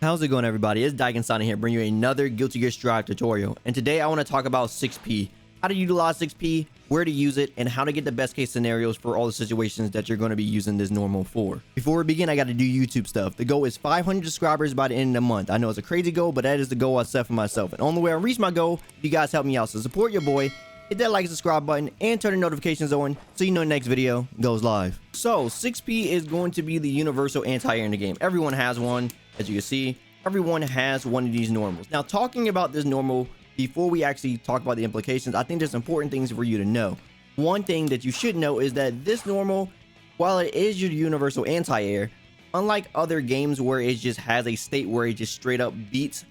How's it going, everybody? It's Daikin here, bringing you another Guilty Gear Strive tutorial. And today I want to talk about 6P, how to utilize 6P, where to use it, and how to get the best case scenarios for all the situations that you're going to be using this normal for. Before we begin, I got to do YouTube stuff. The goal is 500 subscribers by the end of the month. I know it's a crazy goal, but that is the goal I set for myself. And the only way I reach my goal, you guys help me out. So support your boy, hit that like and subscribe button, and turn the notifications on so you know the next video goes live. So 6P is going to be the universal anti-air in the game. Everyone has one. As you can see, everyone has one of these normals. Now, talking about this normal, before we actually talk about the implications, I think there's important things for you to know. One thing that you should know is that this normal, while it is your universal anti-air, unlike other games where it just has a state where it just straight up beats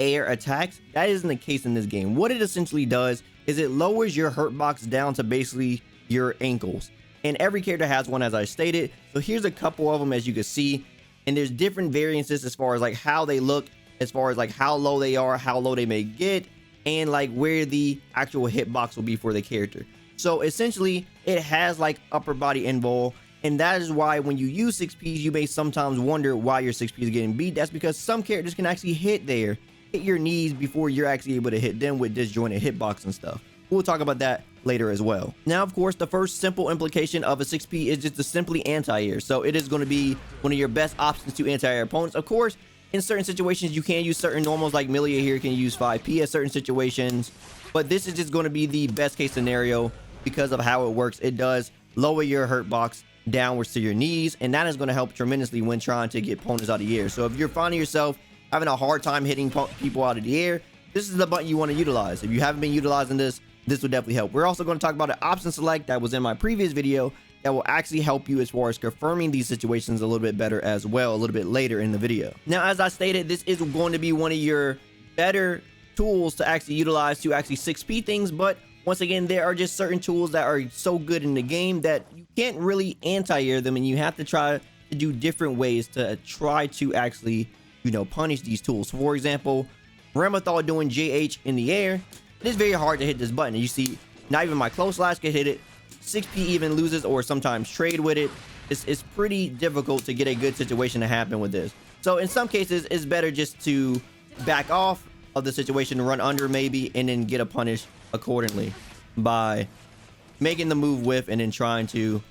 air attacks, that isn't the case in this game. What it essentially does is it lowers your hurt box down to basically your ankles. And every character has one, as I stated. So here's a couple of them, as you can see. And there's different variances as far as like how they look, as far as like how low they are, how low they may get, and like where the actual hitbox will be for the character. So essentially it has like upper body invul, and that is why when you use 6Ps, you may sometimes wonder why your 6P is getting beat. That's because some characters can actually hit your knees before you're actually able to hit them with disjointed hitbox and stuff. We'll talk about that later as well. Now, of course, the first simple implication of a 6P is just to simply anti-air. So it is going to be one of your best options to anti-air opponents. Of course, in certain situations, you can use certain normals, like Milia here can use 5P at certain situations. But this is just going to be the best case scenario because of how it works. It does lower your hurt box downwards to your knees, and that is going to help tremendously when trying to get opponents out of the air. So if you're finding yourself having a hard time hitting people out of the air, this is the button you want to utilize. If you haven't been utilizing this will definitely help. We're also going to talk about an option select that was in my previous video that will actually help you as far as confirming these situations a little bit better as well, a little bit later in the video. Now, as I stated, this is going to be one of your better tools to actually utilize to actually 6P things, but once again, there are just certain tools that are so good in the game that you can't really anti-air them, and you have to try to do different ways to try to actually, punish these tools. For example, Ramathal doing JH in the air, it is very hard to hit this button. You see, not even my close slash can hit it. 6P even loses or sometimes trade with it. It's pretty difficult to get a good situation to happen with this. So in some cases, it's better just to back off of the situation, run under maybe, and then get a punish accordingly by making the move whiff and then trying to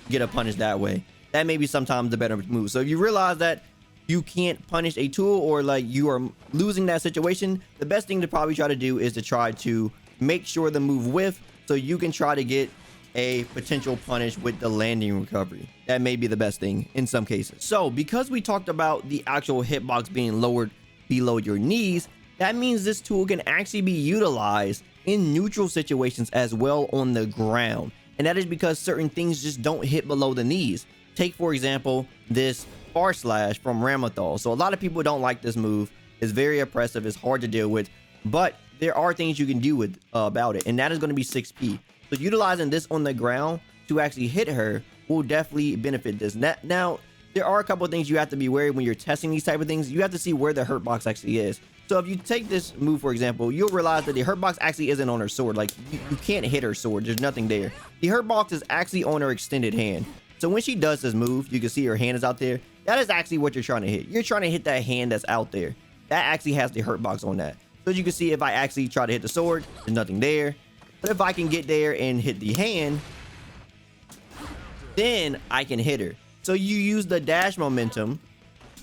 get a punish that way. That may be sometimes the better move. So if you realize that you can't punish a tool, or like you are losing that situation, the best thing to probably try to do is to try to make sure the move whiff so you can try to get a potential punish with the landing recovery. That may be the best thing in some cases. So because we talked about the actual hitbox being lowered below your knees, that means this tool can actually be utilized in neutral situations as well on the ground. And that is because certain things just don't hit below the knees. Take, for example, this far slash from Ramathal. So a lot of people don't like this move. It's very oppressive. It's hard to deal with, but there are things you can do with about it, and that is going to be 6P. So utilizing this on the ground to actually hit her will definitely benefit this. Now, there are a couple of things you have to be wary when you're testing these type of things. You have to see where the hurt box actually is. So if you take this move, for example, you'll realize that the hurt box actually isn't on her sword. Like, you can't hit her sword. There's nothing there. The hurt box is actually on her extended hand. So when she does this move, you can see her hand is out there. That is actually what you're trying to hit. You're trying to hit that hand that's out there. That actually has the hurt box on that. So as you can see, if I actually try to hit the sword, there's nothing there. But if I can get there and hit the hand, then I can hit her. So you use the dash momentum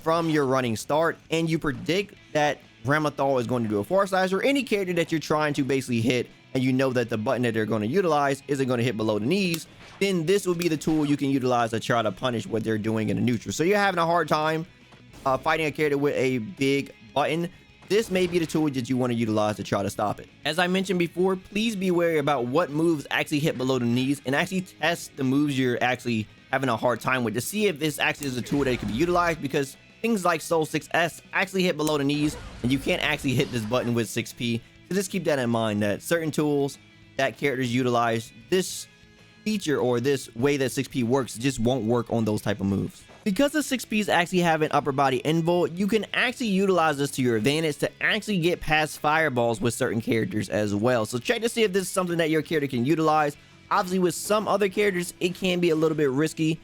from your running start, and you predict that Ramathal is going to do a far slash, or any character that you're trying to basically hit, and you know that the button that they're going to utilize isn't going to hit below the knees, then this will be the tool you can utilize to try to punish what they're doing in a neutral. So you're having a hard time fighting a character with a big button. This may be the tool that you want to utilize to try to stop it. As I mentioned before, please be wary about what moves actually hit below the knees, and actually test the moves you're actually having a hard time with to see if this actually is a tool that can be utilized, because things like Soul 6S actually hit below the knees, and you can't actually hit this button with 6P. So just keep that in mind, that certain tools that characters utilize, this feature or this way that 6P works just won't work on those type of moves. Because the 6Ps actually have an upper body invul, you can actually utilize this to your advantage to actually get past fireballs with certain characters as well. So check to see if this is something that your character can utilize. Obviously, with some other characters, it can be a little bit risky,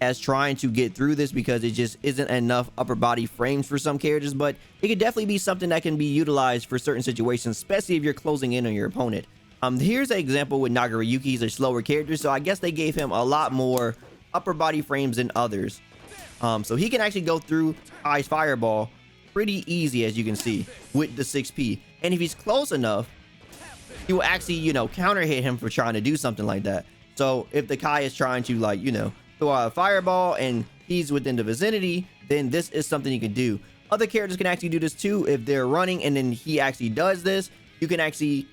as trying to get through this because it just isn't enough upper body frames for some characters, but it could definitely be something that can be utilized for certain situations, especially if you're closing in on your opponent. Here's an example with Nagarayuki. He's a slower character, so I guess they gave him a lot more upper body frames than others. So he can actually go through Ice Fireball pretty easy, as you can see, with the 6P. And if he's close enough, you will actually, you know, counter hit him for trying to do something like that. So if the Kai is trying to, like, you know, throw out a fireball and he's within the vicinity, then this is something you can do. Other characters can actually do this too. If they're running and then he actually does this, you can actually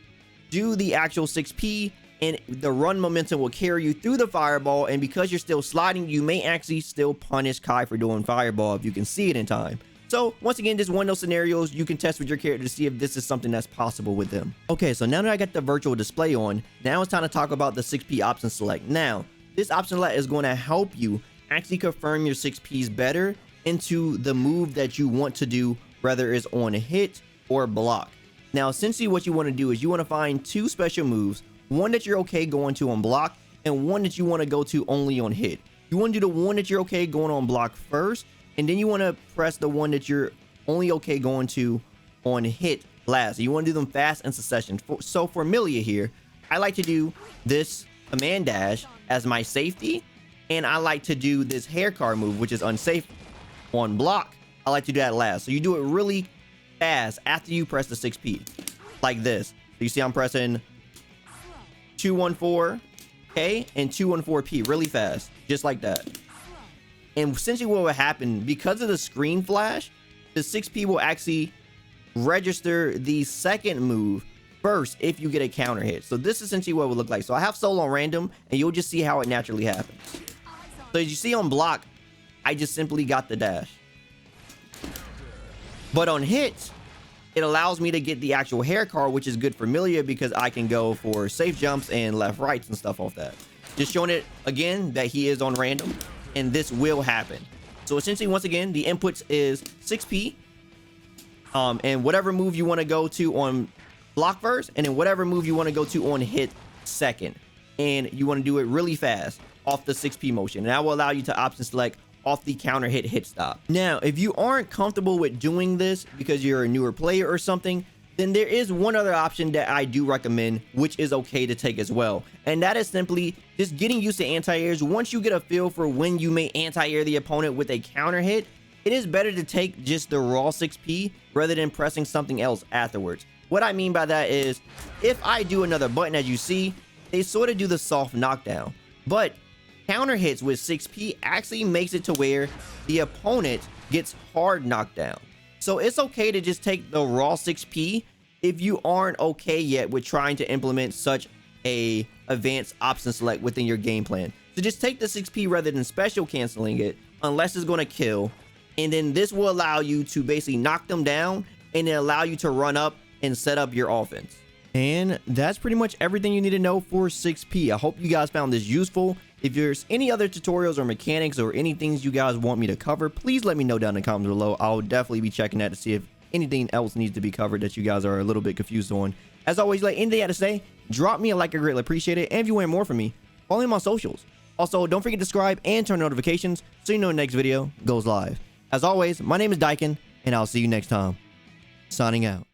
do the actual 6P and the run momentum will carry you through the fireball. And because you're still sliding, you may actually still punish Kai for doing fireball if you can see it in time. So once again, just one of those scenarios you can test with your character to see if this is something that's possible with them. Okay, so now that I got the virtual display on, now it's time to talk about the 6P option select. Now, this option select is going to help you actually confirm your 6Ps better into the move that you want to do, whether it's on a hit or block. Now, essentially what you want to do is you want to find two special moves, one that you're okay going to on block and one that you want to go to only on hit. You want to do the one that you're okay going on block first, and then you want to press the one that you're only okay going to on hit last. So you want to do them fast in succession. So for Milia here, I like to do this command dash as my safety, and I like to do this hair car move, which is unsafe on block. I like to do that last. So you do it really fast after you press the 6P, like this. So you see I'm pressing 214K and 214P really fast, just like that. And essentially what will happen, because of the screen flash, the 6P will actually register the second move first if you get a counter hit. So this is essentially what it would look like. So I have solo on random, and you'll just see how it naturally happens. So as you see on block, I just simply got the dash. But on hit, it allows me to get the actual hair car, which is good for Milia because I can go for safe jumps and left rights and stuff off that. Just showing it again that he is on random, and this will happen. So essentially, once again, the inputs is 6P, and whatever move you want to go to on block first, and then whatever move you want to go to on hit second. And you want to do it really fast off the 6P motion, and that will allow you to option select off the counter hit stop. Now, if you aren't comfortable with doing this because you're a newer player or something, then there is one other option that I do recommend, which is okay to take as well. And that is simply just getting used to anti-airs. Once you get a feel for when you may anti-air the opponent with a counter hit, it is better to take just the raw 6P rather than pressing something else afterwards. What I mean by that is, if I do another button, as you see, they sort of do the soft knockdown. But counter hits with 6P actually makes it to where the opponent gets hard knockdown. So it's okay to just take the raw 6P if you aren't okay yet with trying to implement such a advanced option select within your game plan. So just take the 6P rather than special canceling it, unless it's going to kill. And then this will allow you to basically knock them down and then allow you to run up and set up your offense. And that's pretty much everything you need to know for 6P. I hope you guys found this useful. If there's any other tutorials or mechanics or any things you guys want me to cover, please let me know down in the comments below. I'll definitely be checking that to see if anything else needs to be covered that you guys are a little bit confused on. As always, like anything I have to say, drop me a like, I greatly appreciate it. And if you want more from me, follow me on socials. Also, don't forget to subscribe and turn notifications so you know the next video goes live. As always, my name is Daikin, and I'll see you next time. Signing out.